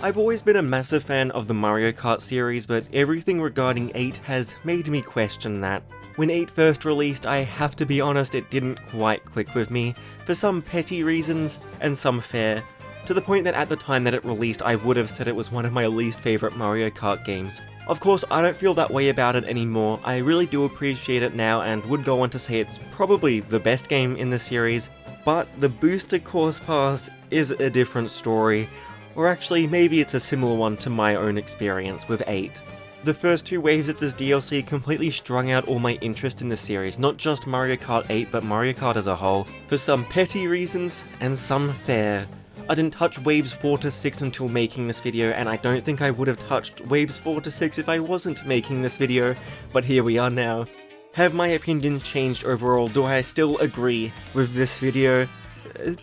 I've always been a massive fan of the Mario Kart series, but everything regarding 8 has made me question that. When 8 first released, I have to be honest, it didn't quite click with me, for some petty reasons, and some fair, to the point that at the time that it released I would have said it was one of my least favourite Mario Kart games. Of course, I don't feel that way about it anymore, I really do appreciate it now and would go on to say it's probably the best game in the series, but the Booster Course Pass is a different story. Or actually, maybe it's a similar one to my own experience with 8. The first 2 waves of this DLC completely strung out all my interest in the series, not just Mario Kart 8 but Mario Kart as a whole, for some petty reasons and some fair. I didn't touch waves 4 to 6 until making this video, and I don't think I would have touched waves 4 to 6 if I wasn't making this video, but here we are now. Have my opinions changed overall? Do I still agree with this video?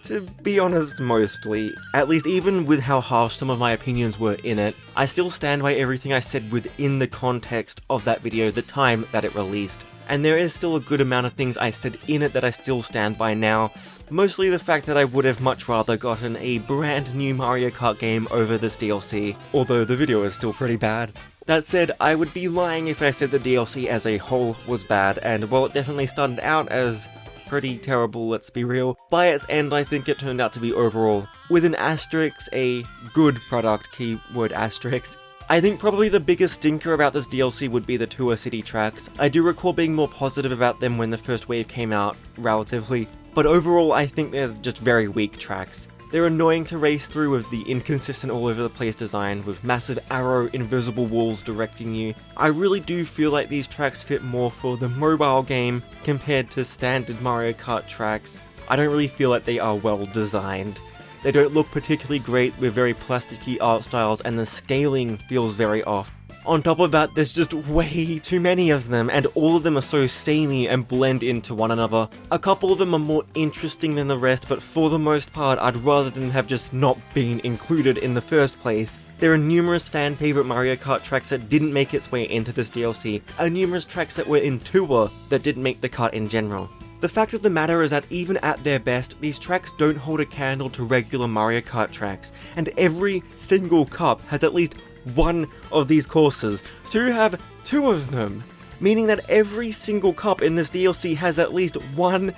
To be honest, mostly. At least even with how harsh some of my opinions were in it, I still stand by everything I said within the context of that video, the time that it released. And there is still a good amount of things I said in it that I still stand by now, mostly the fact that I would have much rather gotten a brand new Mario Kart game over this DLC, although the video is still pretty bad. That said, I would be lying if I said the DLC as a whole was bad, and while it definitely started out as pretty terrible, let's be real, by its end I think it turned out to be overall, with an asterisk, a good product, keyword asterisk. I think probably the biggest stinker about this DLC would be the Tour City tracks. I do recall being more positive about them when the first wave came out, relatively, but overall I think they're just very weak tracks. They're annoying to race through with the inconsistent all over the place design, with massive arrow invisible walls directing you. I really do feel like these tracks fit more for the mobile game compared to standard Mario Kart tracks. I don't really feel like they are well designed. They don't look particularly great with very plasticky art styles, and the scaling feels very off. On top of that, there's just way too many of them, and all of them are so samey and blend into one another. A couple of them are more interesting than the rest, but for the most part, I'd rather them have just not been included in the first place. There are numerous fan favourite Mario Kart tracks that didn't make its way into this DLC, and numerous tracks that were in Tour that didn't make the cut in general. The fact of the matter is that even at their best, these tracks don't hold a candle to regular Mario Kart tracks, and every single cup has at least one of these courses, to have 2 of them, meaning that every single cup in this DLC has at least one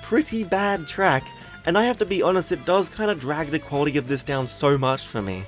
pretty bad track, and I have to be honest, it does kind of drag the quality of this down so much for me.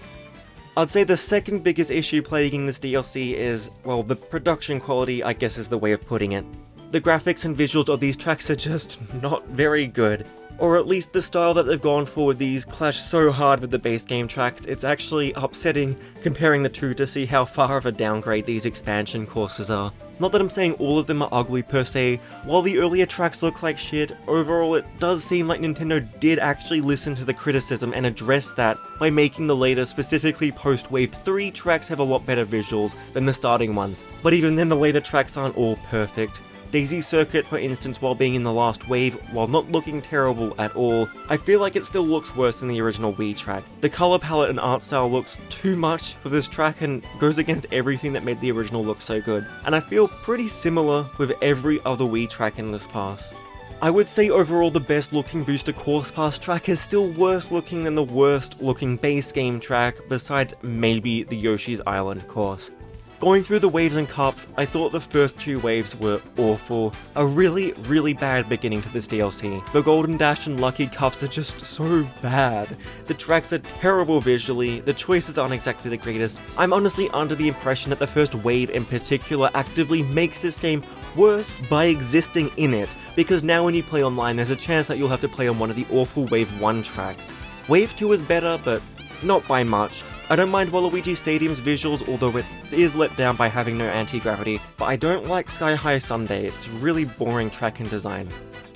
I'd say the second biggest issue plaguing this DLC is, well, the production quality, I guess is the way of putting it. The graphics and visuals of these tracks are just not very good. Or at least the style that they've gone for with these clash so hard with the base game tracks, it's actually upsetting comparing the two to see how far of a downgrade these expansion courses are. Not that I'm saying all of them are ugly per se, while the earlier tracks look like shit, overall it does seem like Nintendo did actually listen to the criticism and address that by making the later, specifically post-Wave 3 tracks have a lot better visuals than the starting ones, but even then the later tracks aren't all perfect. Daisy Circuit, for instance, while being in the last wave, while not looking terrible at all, I feel like it still looks worse than the original Wii track. The color palette and art style looks too much for this track and goes against everything that made the original look so good, and I feel pretty similar with every other Wii track in this pass. I would say overall the best looking Booster Course Pass track is still worse looking than the worst looking base game track, besides maybe the Yoshi's Island course. Going through the waves and cups, I thought the first 2 waves were awful. A really bad beginning to this DLC. The Golden Dash and Lucky Cups are just so bad. The tracks are terrible visually, the choices aren't exactly the greatest. I'm honestly under the impression that the first wave in particular actively makes this game worse by existing in it, because now when you play online there's a chance that you'll have to play on one of the awful Wave 1 tracks. Wave 2 is better, but not by much. I don't mind Waluigi Stadium's visuals, although it is let down by having no anti-gravity, but I don't like Sky High Sundae, it's really boring track and design.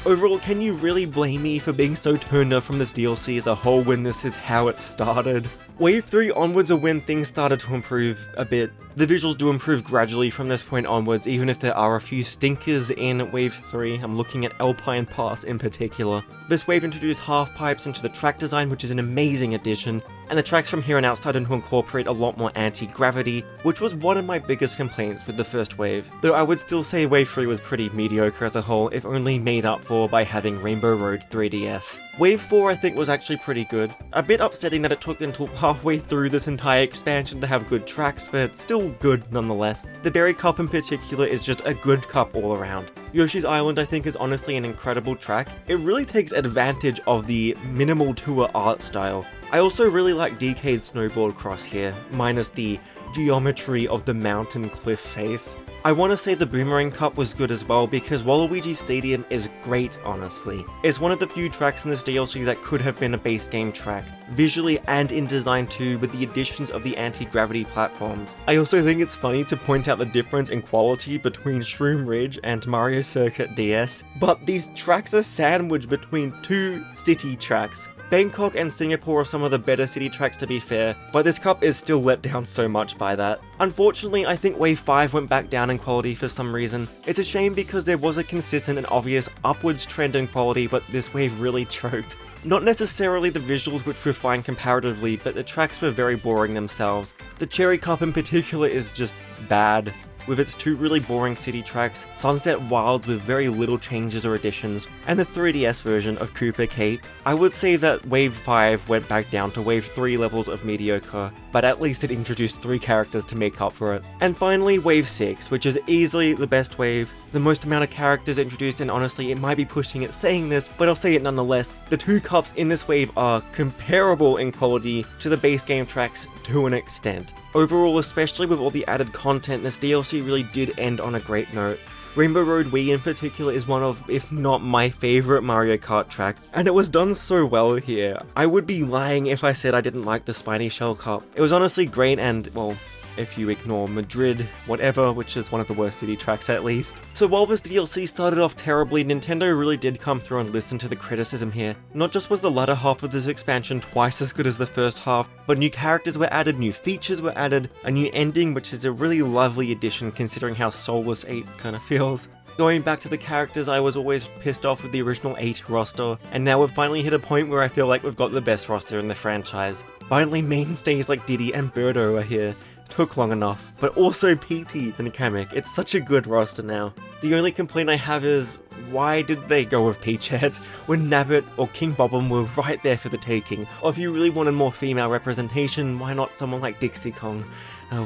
Overall, can you really blame me for being so turned off from this DLC as a whole when this is how it started? Wave 3 onwards are when things started to improve a bit. The visuals do improve gradually from this point onwards, even if there are a few stinkers in Wave 3, I'm looking at Alpine Pass in particular. This wave introduced half pipes into the track design, which is an amazing addition, and the tracks from here on out started to incorporate a lot more anti-gravity, which was one of my biggest complaints with the first wave, though I would still say Wave 3 was pretty mediocre as a whole, if only made up for by having Rainbow Road 3DS. Wave 4 I think was actually pretty good, a bit upsetting that it took until halfway through this entire expansion to have good tracks, but still good nonetheless. The Berry Cup in particular is just a good cup all around. Yoshi's Island I think is honestly an incredible track. It really takes advantage of the minimal tour art style. I also really like DK's snowboard cross here, minus the geometry of the mountain cliff face. I want to say the Boomerang Cup was good as well because Waluigi Stadium is great honestly. It's one of the few tracks in this DLC that could have been a base game track, visually and in design too, with the additions of the anti-gravity platforms. I also think it's funny to point out the difference in quality between Shroom Ridge and Mario Circuit DS, but these tracks are sandwiched between two city tracks. Bangkok and Singapore are some of the better city tracks to be fair, but this cup is still let down so much by that. Unfortunately, I think Wave 5 went back down in quality for some reason. It's a shame because there was a consistent and obvious upwards trend in quality, but this wave really choked. Not necessarily the visuals, which were fine comparatively, but the tracks were very boring themselves. The Cherry Cup in particular is just bad, with its two really boring city tracks, Sunset Wilds with very little changes or additions, and the 3DS version of Cooper Cape. I would say that Wave 5 went back down to Wave 3 levels of mediocre, but at least it introduced 3 characters to make up for it. And finally Wave 6, which is easily the best wave, the most amount of characters introduced, and honestly it might be pushing it saying this, but I'll say it nonetheless. The 2 cups in this wave are comparable in quality to the base game tracks to an extent. Overall, especially with all the added content, this DLC really did end on a great note. Rainbow Road Wii in particular is one of, if not my favourite Mario Kart track, and it was done so well here. I would be lying if I said I didn't like the Spiny Shell Cup. It was honestly great and, well, if you ignore Madrid, whatever, which is one of the worst city tracks at least. So while this DLC started off terribly, Nintendo really did come through and listen to the criticism here. Not just was the latter half of this expansion twice as good as the first half, but new characters were added, new features were added, a new ending, which is a really lovely addition considering how soulless 8 kind of feels. Going back to the characters, I was always pissed off with the original 8 roster, and now we've finally hit a point where I feel like we've got the best roster in the franchise. Finally mainstays like Diddy and Birdo are here. Took long enough, but also PT and Kamek. It's such a good roster now. The only complaint I have is, why did they go with Peachhead when Nabbit or King Bobbum were right there for the taking? Or if you really wanted more female representation, why not someone like Dixie Kong?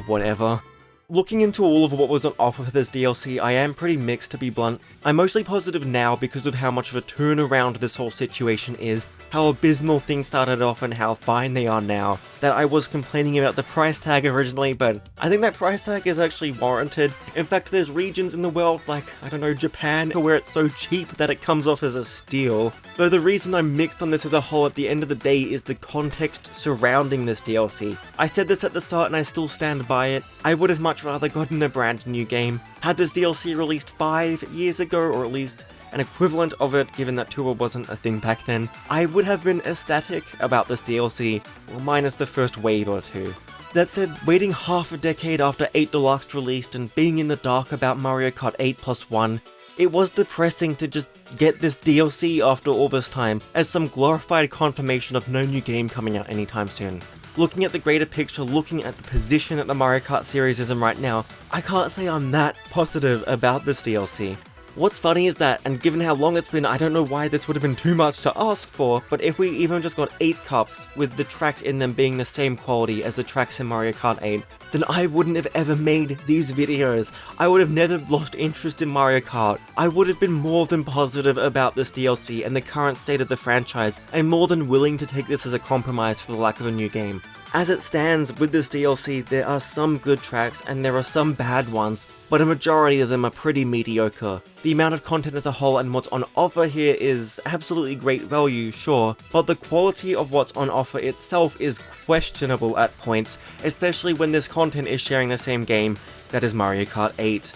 Whatever. Looking into all of what was on offer for this DLC, I am pretty mixed to be blunt. I'm mostly positive now because of how much of a turnaround this whole situation is, how abysmal things started off and how fine they are now, that I was complaining about the price tag originally, but I think that price tag is actually warranted. In fact, there's regions in the world like, I don't know, Japan, where it's so cheap that it comes off as a steal. Though the reason I'm mixed on this as a whole at the end of the day is the context surrounding this DLC. I said this at the start and I still stand by it. I would have much rather gotten a brand new game. Had this DLC released 5 years ago, or at least an equivalent of it, given that tour wasn't a thing back then, I would have been ecstatic about this DLC, well, minus the first wave or two. That said, waiting half a decade after 8 Deluxe released and being in the dark about Mario Kart 8+1, it was depressing to just get this DLC after all this time, as some glorified confirmation of no new game coming out anytime soon. Looking at the greater picture, looking at the position that the Mario Kart series is in right now, I can't say I'm that positive about this DLC. What's funny is that, and given how long it's been, I don't know why this would have been too much to ask for, but if we even just got 8 cups, with the tracks in them being the same quality as the tracks in Mario Kart 8, then I wouldn't have ever made these videos. I would have never lost interest in Mario Kart. I would have been more than positive about this DLC and the current state of the franchise, and more than willing to take this as a compromise for the lack of a new game. As it stands, with this DLC, there are some good tracks and there are some bad ones, but a majority of them are pretty mediocre. The amount of content as a whole and what's on offer here is absolutely great value, sure, but the quality of what's on offer itself is questionable at points, especially when this content is sharing the same game that is Mario Kart 8.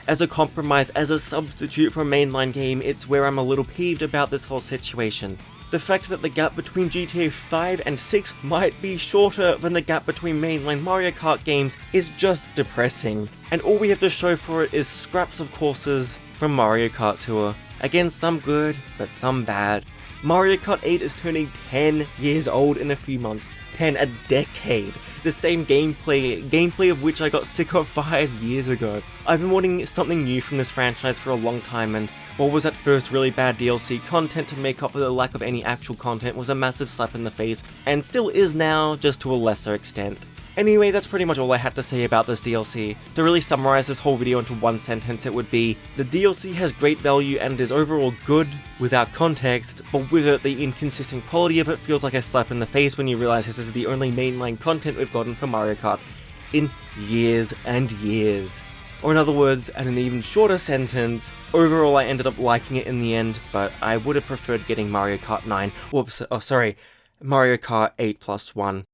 As a compromise, as a substitute for a mainline game, it's where I'm a little peeved about this whole situation. The fact that the gap between GTA 5 and 6 might be shorter than the gap between mainline Mario Kart games is just depressing, and all we have to show for it is scraps of courses from Mario Kart Tour. Again, some good, but some bad. Mario Kart 8 is turning 10 years old in a few months. 10, a decade. The same gameplay of which I got sick of 5 years ago. I've been wanting something new from this franchise for a long time, and what was at first really bad DLC content to make up for the lack of any actual content was a massive slap in the face, and still is now, just to a lesser extent. Anyway, that's pretty much all I had to say about this DLC. To really summarize this whole video into one sentence, it would be, the DLC has great value and is overall good without context, but with it, the inconsistent quality of it feels like a slap in the face when you realize this is the only mainline content we've gotten for Mario Kart in years and years. Or in other words, and an even shorter sentence, overall I ended up liking it in the end, but I would have preferred getting Mario Kart 9, Mario Kart 8+1.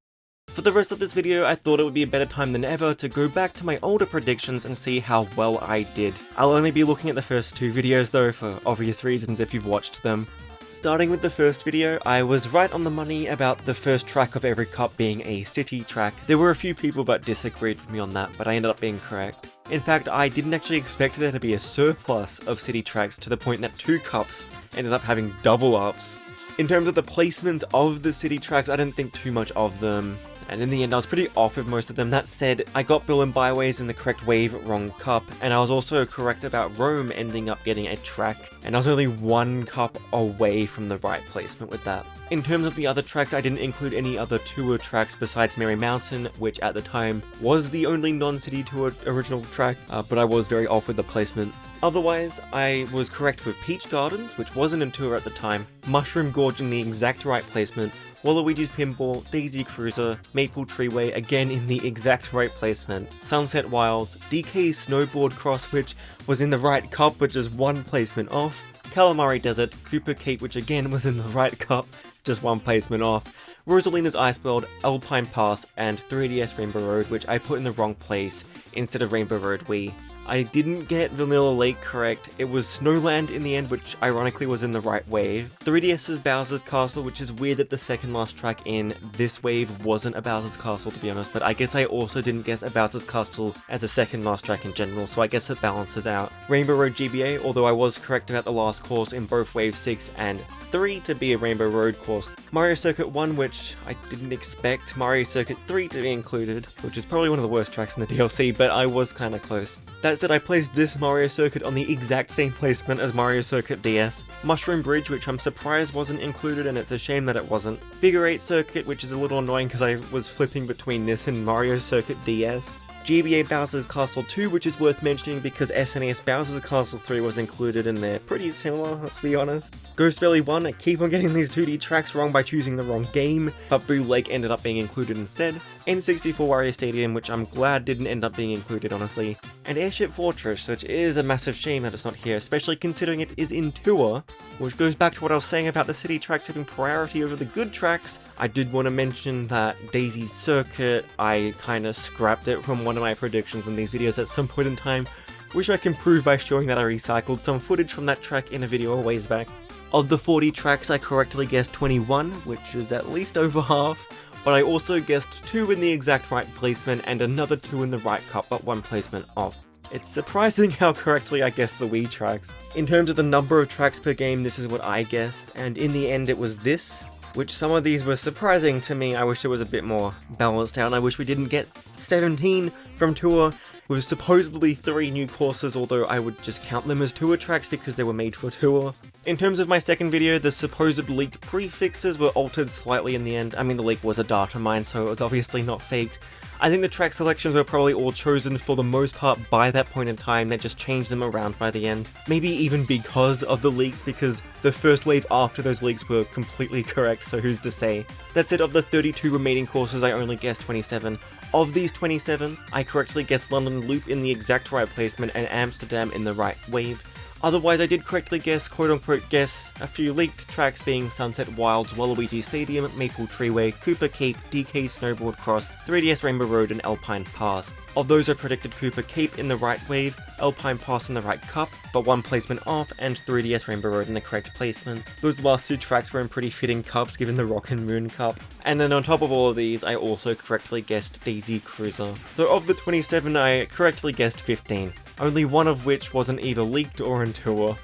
For the rest of this video, I thought it would be a better time than ever to go back to my older predictions and see how well I did. I'll only be looking at the first 2 videos though, for obvious reasons if you've watched them. Starting with the first video, I was right on the money about the first track of every cup being a city track. There were a few people that disagreed with me on that, but I ended up being correct. In fact, I didn't actually expect there to be a surplus of city tracks to the point that 2 cups ended up having double ups. In terms of the placements of the city tracks, I didn't think too much of them, and in the end I was pretty off with most of them. That said, I got Bill and Byways in the correct wave, wrong cup, and I was also correct about Rome ending up getting a track, and I was only 1 cup away from the right placement with that. In terms of the other tracks, I didn't include any other tour tracks besides Merry Mountain, which at the time was the only non-city tour original track, but I was very off with the placement. Otherwise, I was correct with Peach Gardens, which wasn't in tour at the time, Mushroom Gorge in the exact right placement, Waluigi's Pinball, Daisy Cruiser, Maple Treeway again in the exact right placement, Sunset Wilds, DK's Snowboard Cross which was in the right cup but just 1 placement off, Calamari Desert, Cooper Cape which again was in the right cup, just 1 placement off, Rosalina's Ice World, Alpine Pass, and 3DS Rainbow Road which I put in the wrong place instead of Rainbow Road Wii. I didn't get Vanilla Lake correct, it was Snowland in the end, which ironically was in the right wave. 3DS's Bowser's Castle, which is weird that the second last track in this wave wasn't a Bowser's Castle to be honest, but I guess I also didn't guess a Bowser's Castle as a second last track in general, so I guess it balances out. Rainbow Road GBA, although I was correct about the last course in both Wave 6 and 3 to be a Rainbow Road course. Mario Circuit 1, which I didn't expect Mario Circuit 3 to be included, which is probably one of the worst tracks in the DLC, but I was kinda close. That said, I placed this Mario Circuit on the exact same placement as Mario Circuit DS. Mushroom Bridge, which I'm surprised wasn't included, and it's a shame that it wasn't. Figure 8 Circuit, which is a little annoying because I was flipping between this and Mario Circuit DS. GBA Bowser's Castle 2, which is worth mentioning because SNES Bowser's Castle 3 was included and they're pretty similar, let's be honest. Ghost Valley 1, I keep on getting these 2D tracks wrong by choosing the wrong game, but Boo Lake ended up being included instead. N64 Wario Stadium, which I'm glad didn't end up being included honestly. And Airship Fortress, which is a massive shame that it's not here, especially considering it is in tour, which goes back to what I was saying about the city tracks having priority over the good tracks. I did want to mention that Daisy's Circuit, I kinda scrapped it from one of my predictions in these videos at some point in time, which I can prove by showing that I recycled some footage from that track in a video a ways back. Of the 40 tracks, I correctly guessed 21, which is at least over half, but I also guessed 2 in the exact right placement and another 2 in the right cup, but 1 placement off. It's surprising how correctly I guessed the Wii tracks. In terms of the number of tracks per game, this is what I guessed, and in the end it was this, which some of these were surprising to me. I wish it was a bit more balanced out, and I wish we didn't get 17 from Tour, with supposedly 3 new courses, although I would just count them as Tour tracks because they were made for Tour. In terms of my second video, the supposed leaked prefixes were altered slightly in the end. I mean, the leak was a data mine, so it was obviously not faked. I think the track selections were probably all chosen for the most part by that point in time, they just changed them around by the end. Maybe even because of the leaks, because the first wave after those leaks were completely correct, so who's to say. That's it, of the 32 remaining courses I only guessed 27. Of these 27, I correctly guessed London Loop in the exact right placement and Amsterdam in the right wave. Otherwise, I did correctly guess, quote-unquote guess, a few leaked tracks being Sunset Wilds, Waluigi Stadium, Maple Treeway, Cooper Cape, DK Snowboard Cross, 3DS Rainbow Road, and Alpine Pass. Of those, I predicted Cooper Cape in the right wave, Alpine Pass in the right cup, but one placement off, and 3DS Rainbow Road in the correct placement. Those last two tracks were in pretty fitting cups given the Rock and Moon Cup. And then on top of all of these, I also correctly guessed Daisy Cruiser. So of the 27, I correctly guessed 15, only one of which wasn't either leaked or in tour.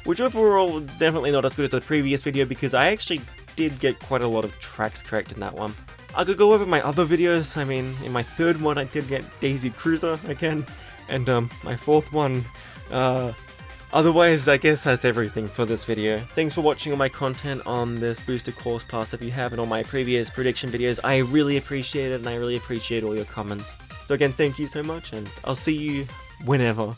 Which overall is definitely not as good as the previous video because I actually did get quite a lot of tracks correct in that one. I could go over my other videos. I mean, in my third one I did get Daisy Cruiser again, and my fourth one, otherwise I guess that's everything for this video. Thanks for watching all my content on this booster course pass if you have, and all my previous prediction videos. I really appreciate it, and I really appreciate all your comments. So again, thank you so much, and I'll see you whenever.